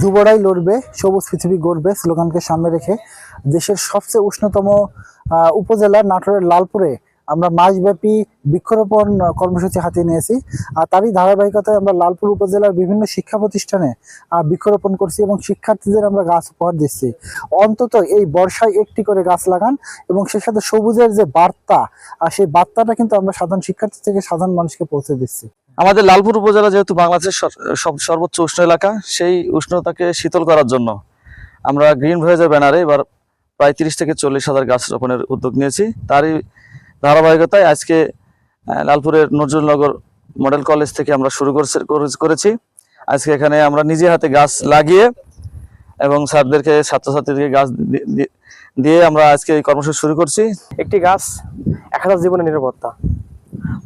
যুবরাই লড়বে, সবুজ পৃথিবী গড়বে স্লোগানকে সামনে রেখে দেশের সবচেয়ে উষ্ণতম উপজেলা নাটোরের লালপুরে আমরা মাসব্যাপী বৃক্ষরোপণ কর্মসূচি হাতে নিয়েছি। আর তারই ধারাবাহিকতায় আমরা লালপুর উপজেলার বিভিন্ন শিক্ষা প্রতিষ্ঠানে বৃক্ষরোপণ করছি এবং শিক্ষার্থীদের আমরা গাছ উপহার দিচ্ছি। অন্তত এই বর্ষায় একটি করে গাছ লাগান এবং সে সাথে সবুজের যে বার্তা, সেই বার্তাটা কিন্তু আমরা সাধারণ শিক্ষার্থী থেকে সাধারণ মানুষকে পৌঁছে দিচ্ছি। আমাদের লালপুর উপজেলা যেহেতু বাংলাদেশের সর্বোচ্চ উষ্ণ এলাকা, সেই উষ্ণতাকে শীতল করার জন্য আমরা গ্রিন ভয়েজের ব্যানারে এবার প্রায় 30 থেকে 40,000 গাছ রোপণের উদ্যোগ নিয়েছি। তারই ধারাবাহিকতায় আজকে লালপুরের নজরুলনগর মডেল কলেজ থেকে আমরা শুরু করেছি। আজকে এখানে আমরা নিজে হাতে গাছ লাগিয়ে এবং স্যারদেরকে ছাত্রছাত্রীদেরকে গাছ দিয়ে আমরা আজকে এই কর্মসূচি শুরু করছি। একটি গাছ 1000 জীবনের নিরাপত্তা।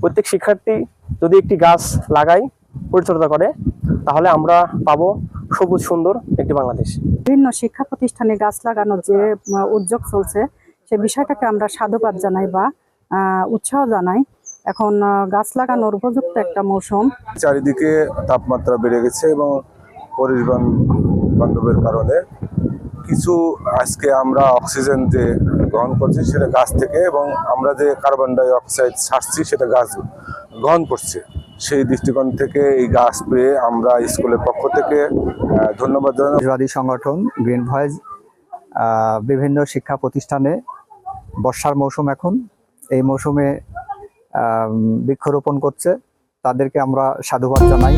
প্রত্যেক শিক্ষার্থী যদি একটি গাছ লাগায়, পরিচর্যা করে, তাহলে আমরা পাবো সবুজ সুন্দর একটি বাংলাদেশ। বিভিন্ন শিক্ষা প্রতিষ্ঠানে গাছ লাগানোর যে উদ্যোগ চলছে, সে বিষয়টাকে আমরা সাধুবাদ জানাই বা উৎসাহ জানাই। এখন গাছ লাগানোর উপযুক্ত একটা মৌসুম। চারিদিকে তাপমাত্রা বেড়ে গেছে এবং পরিবেশ বান্ধবের কারণে কিছু আজকে আমরা অক্সিজেন যে গ্রহণ করছি সেটা গাছ থেকে, এবং আমরা যে কার্বন ডাই অক্সাইড ছাড়ছি সেটা গাছ গ্রহণ করছে। সেই দৃষ্টিকোণ থেকে এই গাছ পেয়ে আমরা স্কুলের পক্ষ থেকে ধন্যবাদ জানাই। সংগঠন গ্রিন ভয়েস বিভিন্ন শিক্ষা প্রতিষ্ঠানে বর্ষার মৌসুম, এখন এই মৌসুমে বৃক্ষরোপণ করছে, তাদেরকে আমরা সাধুবাদ জানাই।